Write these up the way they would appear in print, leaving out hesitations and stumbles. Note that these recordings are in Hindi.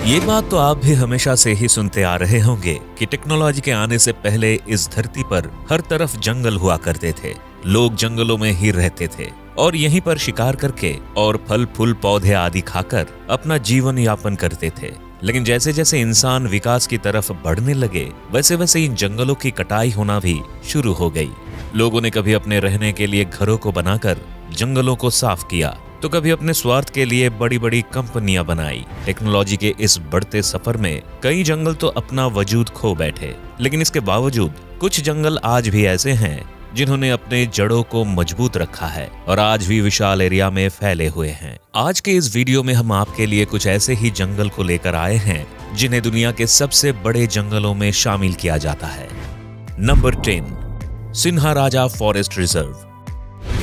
ये बात तो आप भी हमेशा से ही सुनते आ रहे होंगे कि टेक्नोलॉजी के आने से पहले इस धरती पर हर तरफ जंगल हुआ करते थे। लोग जंगलों में ही रहते थे और यहीं पर शिकार करके और फल फूल पौधे आदि खाकर अपना जीवन यापन करते थे। लेकिन जैसे जैसे इंसान विकास की तरफ बढ़ने लगे, वैसे वैसे इन जंगलों की कटाई होना भी शुरू हो गई। लोगों ने कभी अपने रहने के लिए घरों को बनाकर जंगलों को साफ किया, तो कभी अपने स्वार्थ के लिए बड़ी बड़ी कंपनियां बनाई। टेक्नोलॉजी के इस बढ़ते सफर में कई जंगल तो अपना वजूद खो बैठे, लेकिन इसके बावजूद कुछ जंगल आज भी ऐसे हैं जिन्होंने अपने जड़ों को मजबूत रखा है और आज भी विशाल एरिया में फैले हुए हैं। आज के इस वीडियो में हम आपके लिए कुछ ऐसे ही जंगल को लेकर आए हैं जिन्हें दुनिया के सबसे बड़े जंगलों में शामिल किया जाता है। Number 10, Sinharaja forest reserve.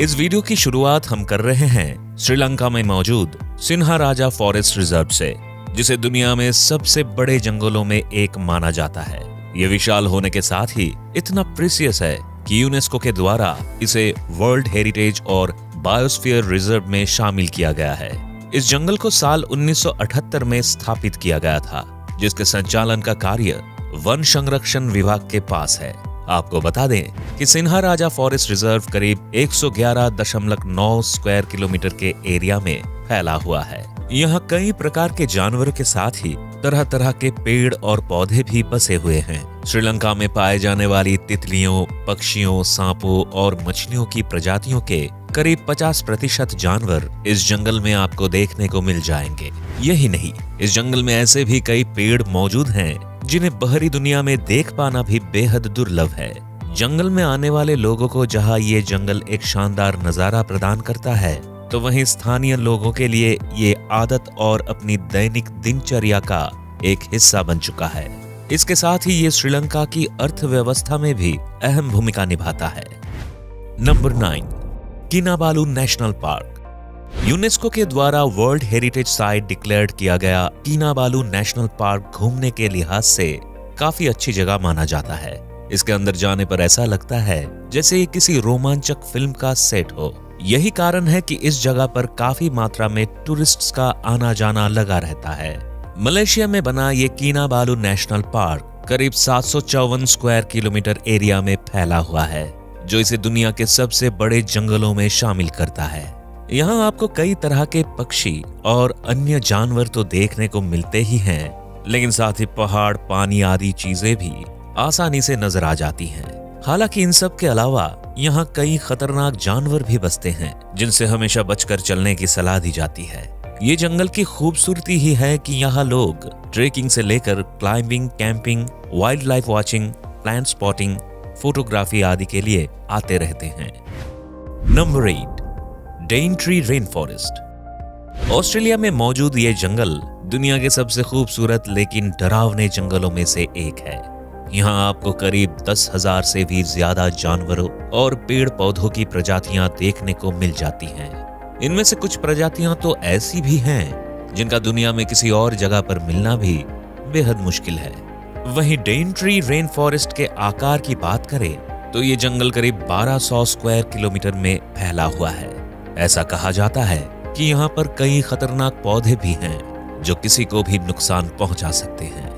इस वीडियो की शुरुआत हम कर रहे हैं श्रीलंका में मौजूद सिन्हाराजा फॉरेस्ट रिजर्व से, जिसे दुनिया में सबसे बड़े जंगलों में एक माना जाता है। ये विशाल होने के साथ ही इतना प्रीसियस है कि यूनेस्को के द्वारा इसे वर्ल्ड हेरिटेज और बायोस्फीयर रिजर्व में शामिल किया गया है। इस जंगल को साल 1978 में स्थापित किया गया था, जिसके संचालन का कार्य वन संरक्षण विभाग के पास है। आपको बता दें कि सिन्हाराजा फॉरेस्ट रिजर्व करीब 111.9 स्क्वायर किलोमीटर के एरिया में फैला हुआ है। यहाँ कई प्रकार के जानवरों के साथ ही तरह तरह के पेड़ और पौधे भी बसे हुए हैं। श्रीलंका में पाए जाने वाली तितलियों, पक्षियों, सांपों और मछलियों की प्रजातियों के करीब 50% जानवर इस जंगल में आपको देखने को मिल जाएंगे। यही नहीं, इस जंगल में ऐसे भी कई पेड़ मौजूद हैं जिन्हें बाहरी दुनिया में देख पाना भी बेहद दुर्लभ है। जंगल में आने वाले लोगों को जहां ये जंगल एक शानदार नजारा प्रदान करता है, तो वहीं स्थानीय लोगों के लिए ये आदत और अपनी दैनिक दिनचर्या का एक हिस्सा बन चुका है। इसके साथ ही ये श्रीलंका की अर्थव्यवस्था में भी अहम भूमिका निभाता है। Number 9, Kinabalu national park. UNESCO के द्वारा वर्ल्ड हेरिटेज साइट डिक्लेयर्ड किया गया किनाबालू नेशनल पार्क घूमने के लिहाज से काफी अच्छी जगह माना जाता है। इसके अंदर जाने पर ऐसा लगता है जैसे ये किसी रोमांचक फिल्म का सेट हो। यही कारण है कि इस जगह पर काफी मात्रा में टूरिस्ट्स का आना जाना लगा रहता है। मलेशिया में बना ये किनाबालू नेशनल पार्क करीब 754 स्क्वायर किलोमीटर एरिया में फैला हुआ है, जो इसे दुनिया के सबसे बड़े जंगलों में शामिल करता है। यहाँ आपको कई तरह के पक्षी और अन्य जानवर तो देखने को मिलते ही हैं, लेकिन साथ ही पहाड़, पानी आदि चीजें भी आसानी से नजर आ जाती हैं। हालांकि इन सब के अलावा यहाँ कई खतरनाक जानवर भी बसते हैं, जिनसे हमेशा बचकर चलने की सलाह दी जाती है। ये जंगल की खूबसूरती ही है कि यहाँ लोग ट्रेकिंग से लेकर climbing, camping, wild life watching, plant spotting, photography आदि के लिए आते रहते हैं। Number 8, Daintree rain forest. Australia में मौजूद ये जंगल दुनिया के सबसे खूबसूरत लेकिन डरावने जंगलों में से एक है। यहाँ आपको करीब 10,000 से भी ज्यादा जानवरों और पेड़ पौधों की प्रजातियां देखने को मिल जाती हैं। इनमें से कुछ प्रजातियां तो ऐसी भी हैं जिनका दुनिया में किसी और जगह पर मिलना भी बेहद मुश्किल है। वहीं डेनट्री रेन फॉरेस्ट के आकार की बात करें तो ये जंगल करीब 1200 स्क्वायर किलोमीटर में फैला हुआ है। ऐसा कहा जाता है कि यहाँ पर कई खतरनाक पौधे भी हैं जो किसी को भी नुकसान पहुंचा सकते हैं।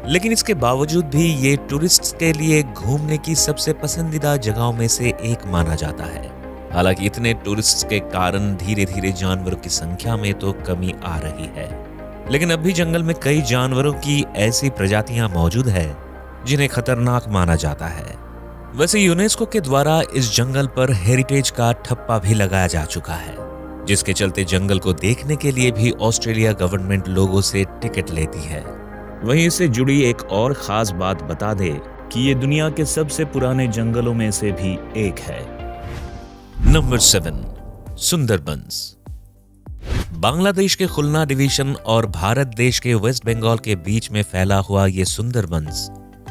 लेकिन इसके बावजूद भी ये टूरिस्ट्स के लिए घूमने की सबसे पसंदीदा जगहों में से एक माना जाता है। हालांकि इतने टूरिस्ट्स के कारण धीरे धीरे जानवरों की संख्या में तो कमी आ रही है, लेकिन अब भी जंगल में कई जानवरों की ऐसी प्रजातियां मौजूद है जिन्हें खतरनाक माना जाता है। वैसे यूनेस्को के द्वारा इस जंगल पर हेरिटेज का ठप्पा भी लगाया जा चुका है, जिसके चलते जंगल को देखने के लिए भी ऑस्ट्रेलिया गवर्नमेंट लोगों से टिकट लेती है। वहीं इससे जुड़ी एक और खास बात बता दे कि ये दुनिया के सबसे पुराने जंगलों में से भी एक है। नंबर 7, सुंदरबंस। बांग्लादेश के खुलना डिवीजन और भारत देश के वेस्ट बंगाल के बीच में फैला हुआ ये सुंदरबंस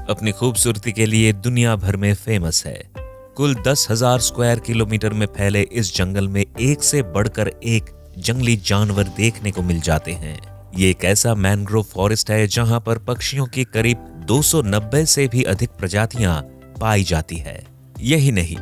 अपनी खूबसूरती के लिए दुनिया भर में फेमस है। कुल 10,000 स्क्वायर किलोमीटर में फैले इस जंगल में एक से बढ़कर एक जंगली जानवर देखने को मिल जाते हैं। ये एक ऐसा मैंग्रोव फॉरेस्ट है जहां पर पक्षियों की करीब 290 से भी अधिक प्रजातियां पाई जाती है। यही नहीं,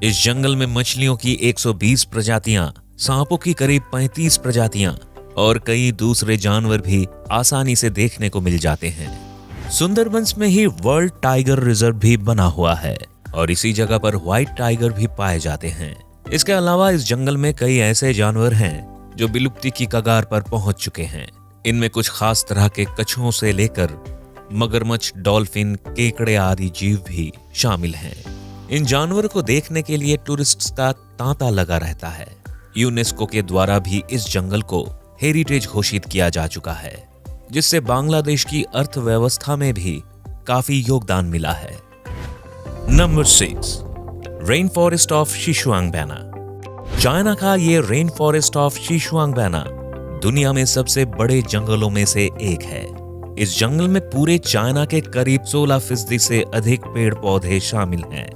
इस जंगल में मछलियों की 120 प्रजातियां, सांपों की करीब 35 प्रजातियां और कई दूसरे जानवर भी आसानी से देखने को मिल जाते हैं। सुंदरबंस में ही वर्ल्ड टाइगर रिजर्व भी बना हुआ है और इसी जगह पर व्हाइट टाइगर भी पाए जाते हैं। इसके अलावा इस जंगल में कई ऐसे जानवर हैं जो विलुप्ति की कगार पर पहुंच चुके हैं। इनमें कुछ खास तरह के कछुओं से लेकर मगरमच्छ, डॉल्फिन, केकड़े आदि जीव भी शामिल हैं। इन जानवरों को देखने के लिए टूरिस्ट्स का तांता लगा रहता है। यूनेस्को के द्वारा भी इस जंगल को हेरिटेज घोषित किया जा चुका है, जिससे बांग्लादेश की अर्थव्यवस्था में भी काफी योगदान मिला है। Number 6, rain forest of Xishuangbanna. China का ये रेन फॉरेस्ट ऑफ सिचुआंगबेना दुनिया में सबसे बड़े जंगलों में से एक है। इस जंगल में पूरे चाइना के करीब 16% से अधिक पेड़ पौधे शामिल हैं।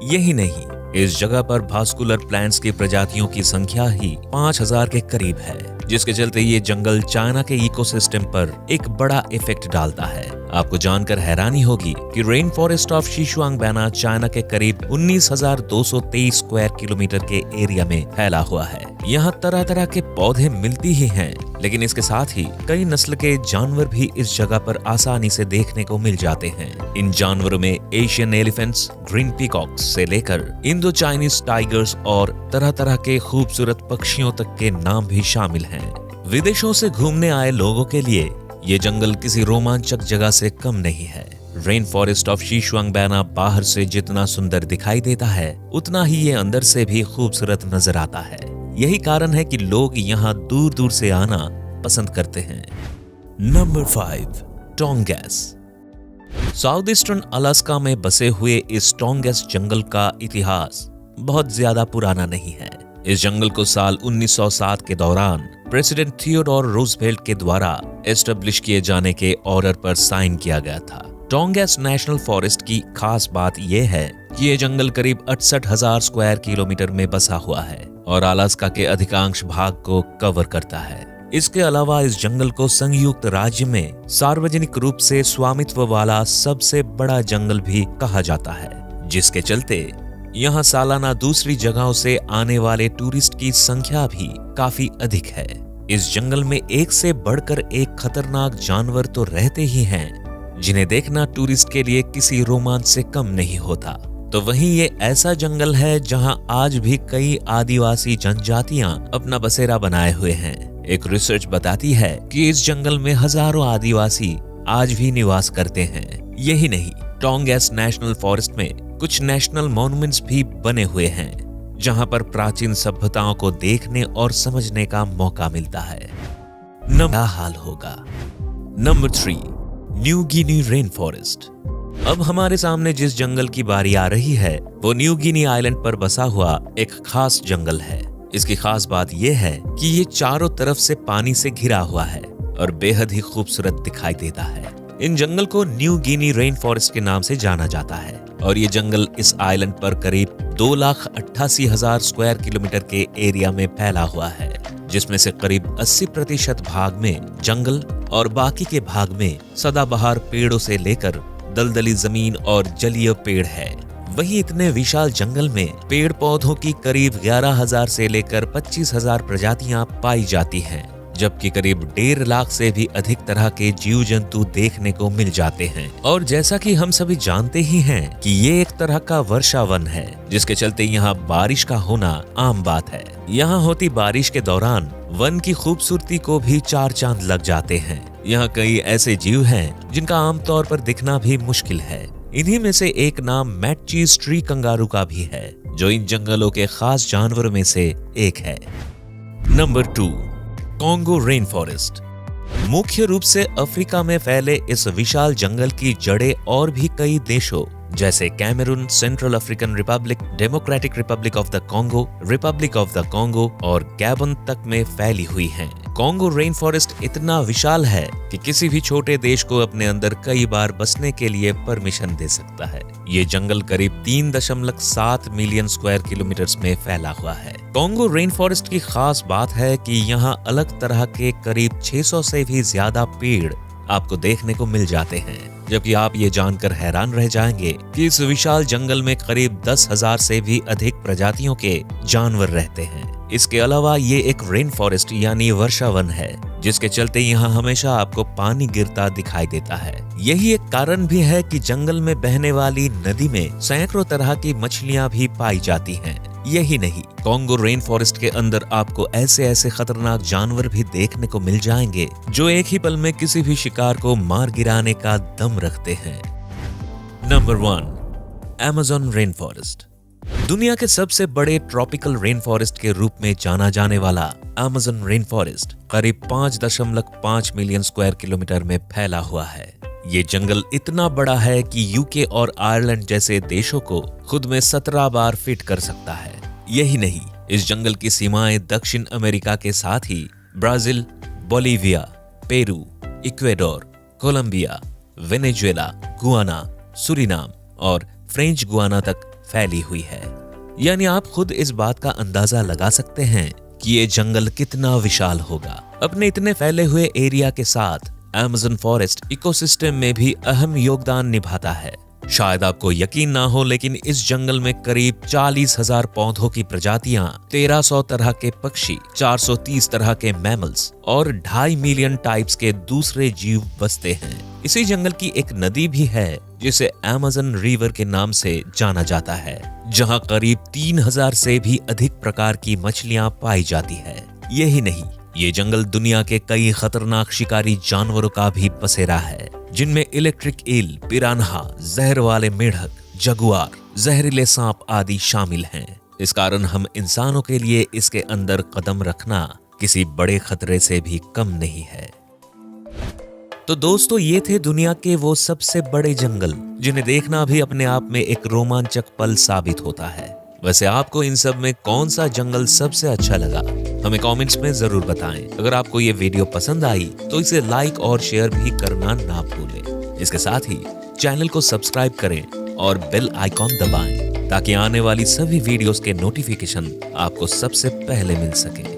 यही नहीं, इस जगह पर भास्कुलर प्लांट्स की प्रजातियों की संख्या ही 5000 के करीब है, जिसके चलते ये जंगल चाइना के इकोसिस्टम पर एक बड़ा इफेक्ट डालता है। आपको जानकर हैरानी होगी कि rain forest of Xishuangbanna China के करीब 19,223 स्क्वायर किलोमीटर के एरिया में फैला हुआ है। यहाँ तरह तरह के पौधे मिलती ही हैं, लेकिन इसके साथ ही कई नस्ल के जानवर भी इस जगह पर आसानी से देखने को मिल जाते हैं। इन जानवरों में एशियन एलिफेंट्स, ग्रीन पीकॉक्स से लेकर इंडो चाइनीज टाइगर्स और तरह तरह के खूबसूरत पक्षियों तक के नाम भी शामिल हैं। विदेशों से घूमने आए लोगों के लिए ये जंगल किसी रोमांचक जगह से कम नहीं है। रेन फॉरेस्ट ऑफ सिचुआंगबेना बाहर से जितना सुंदर दिखाई देता है, उतना ही ये अंदर से भी खूबसूरत नजर आता है। यही कारण है कि लोग यहाँ दूर दूर से आना पसंद करते हैं। नंबर 5, टोंगेस। साउथ ईस्टर्न अलास्का में बसे हुए इस टोंगेस जंगल का इतिहास बहुत ज्यादा पुराना नहीं है। इस जंगल को साल 1907 के दौरान प्रेसिडेंट थियोडोर रूजवेल्ट के द्वारा एस्टेब्लिश किए जाने के ऑर्डर पर साइन किया गया था। टोंगेस नेशनल फॉरेस्ट की खास बात यह है कि ये जंगल करीब 68,000 स्क्वायर किलोमीटर में बसा हुआ है और अलास्का के अधिकांश भाग को कवर करता है। इसके अलावा इस जंगल को संयुक्त राज्य में सार्वजनिक रूप से स्वामित्व वाला सबसे बड़ा जंगल भी कहा जाता है, जिसके चलते यहाँ सालाना दूसरी जगहों से आने वाले टूरिस्ट की संख्या भी काफी अधिक है। इस जंगल में एक से बढ़कर एक खतरनाक जानवर तो रहते ही हैं, जिन्हें देखना टूरिस्ट के लिए किसी रोमांच से कम नहीं होता। तो वहीं ये ऐसा जंगल है जहां आज भी कई आदिवासी जनजातियां अपना बसेरा बनाए हुए हैं। एक रिसर्च बताती है कि इस जंगल में हजारों आदिवासी आज भी निवास करते हैं। यही नहीं, टोंगेस नेशनल फॉरेस्ट में कुछ नेशनल मॉन्यूमेंट्स भी बने हुए हैं, जहां पर प्राचीन सभ्यताओं को देखने और समझने का मौका मिलता है। क्या हाल होगा। Number 3, New Guinea rain forest. अब हमारे सामने जिस जंगल की बारी आ रही है वो न्यू गिनी आइलैंड पर बसा हुआ एक खास जंगल है। इसकी खास बात यह है कि ये चारों तरफ से पानी से घिरा हुआ है और बेहद ही खूबसूरत दिखाई देता है। इन जंगल को न्यू गिनी रेन फॉरेस्ट के नाम से जाना जाता है और ये जंगल इस आइलैंड पर करीब 2,88,000 स्क्वायर किलोमीटर के एरिया में फैला हुआ है, जिसमें से करीब 80% भाग में जंगल और बाकी के भाग में सदाबहार पेड़ों से लेकर दलदली जमीन और जलीय पेड़ है। वहीं इतने विशाल जंगल में पेड़ पौधों की करीब 11,000 से लेकर 25,000 प्रजातियां पाई जाती हैं, जबकि करीब 1.5 लाख से भी अधिक तरह के जीव जंतु देखने को मिल जाते हैं। और जैसा कि हम सभी जानते ही हैं कि ये एक तरह का वर्षा वन है, जिसके चलते यहाँ बारिश का होना आम बात है। यहाँ होती बारिश के दौरान वन की खूबसूरती को भी 4 चांद लग जाते हैं। यहाँ कई ऐसे जीव हैं जिनका आमतौर पर दिखना भी मुश्किल है। इन्हीं में से एक नाम मैटचीज ट्री कंगारू का भी है, जो इन जंगलों के खास जानवरों में से एक है। Number 2, Congo rain forest. मुख्य रूप से अफ्रीका में फैले इस विशाल जंगल की जड़ें और भी कई देशों जैसे Cameroon, Central African Republic, Democratic Republic of the Congo, Republic of the Congo और गैबन तक में फैली हुई हैं। कॉन्गो रेन फॉरेस्ट इतना विशाल है कि किसी भी छोटे देश को अपने अंदर कई बार बसने के लिए परमिशन दे सकता है। ये जंगल करीब 3.7 मिलियन स्क्वायर किलोमीटर में फैला हुआ है। कॉन्गो रेन फॉरेस्ट की खास बात है कि यहाँ अलग तरह के करीब 600 से भी ज्यादा पेड़ आपको देखने को मिल जाते हैं। जबकि आप ये जानकर हैरान रह जाएंगे कि इस विशाल जंगल में करीब 10,000 से भी अधिक प्रजातियों के जानवर रहते हैं। इसके अलावा ये एक रेन फॉरेस्ट यानी वर्षा वन है, जिसके चलते यहाँ हमेशा आपको पानी गिरता दिखाई देता है। यही एक कारण भी है कि जंगल में बहने वाली नदी में सैकड़ों तरह की मछलियाँ भी पाई जाती हैं। यही नहीं, कॉन्गो रेन फॉरेस्ट के अंदर आपको ऐसे ऐसे खतरनाक जानवर भी देखने को मिल जाएंगे जो एक ही पल में किसी भी शिकार को मार गिराने का दम रखते हैं। Number 1, Amazon rain forest. दुनिया के सबसे बड़े ट्रॉपिकल रेन फॉरेस्ट के रूप में जाना जाने वाला अमेज़न रेन फॉरेस्ट करीब 5.5 मिलियन स्क्वायर किलोमीटर में फैला हुआ है। ये जंगल इतना बड़ा है कि यूके और आयरलैंड जैसे देशों को खुद में 17 बार फिट कर सकता है। यही नहीं, इस जंगल की सीमाएं दक्षिण अमेरिका के साथ ही Brazil, Bolivia, Peru, Ecuador, Colombia, Venezuela, Guyana, Suriname और फ्रेंच गुआना तक फैली हुई है। यानी आप खुद इस बात का अंदाजा लगा सकते हैं कि ये जंगल कितना विशाल होगा। अपने इतने फैले हुए एरिया के साथ अमेज़न फॉरेस्ट इकोसिस्टम में भी अहम योगदान निभाता है। शायद आपको यकीन ना हो, लेकिन इस जंगल में करीब 40,000 पौधों की प्रजातियां, 1300 तरह के पक्षी, 430 तरह के मैमल्स और 2.5 मिलियन टाइप्स के दूसरे जीव बसते हैं। इसी जंगल की एक नदी भी है जिसे अमेज़न रिवर के नाम से जाना जाता है, जहां करीब 3000 से भी अधिक प्रकार की मछलियां पाई जाती है। यही नहीं, ये जंगल दुनिया के कई खतरनाक शिकारी जानवरों का भी बसेरा है, जिनमें इलेक्ट्रिक ईल, पिरान्हा, जहर वाले मेढक, जगुआर, जहरीले सांप आदि शामिल हैं। इस कारण हम इंसानों के लिए इसके अंदर कदम रखना किसी बड़े खतरे से भी कम नहीं है। तो दोस्तों, ये थे दुनिया के वो सबसे बड़े जंगल जिन्हें देखना भी अपने आप में एक रोमांचक पल साबित होता है। वैसे आपको इन सब में कौन सा जंगल सबसे अच्छा लगा, हमें कमेंट्स में जरूर बताएं। अगर आपको ये वीडियो पसंद आई तो इसे लाइक और शेयर भी करना ना भूलें। इसके साथ ही चैनल को सब्सक्राइब करें और बेल आइकॉन दबाएं ताकि आने वाली सभी वीडियोस के नोटिफिकेशन आपको सबसे पहले मिल सके।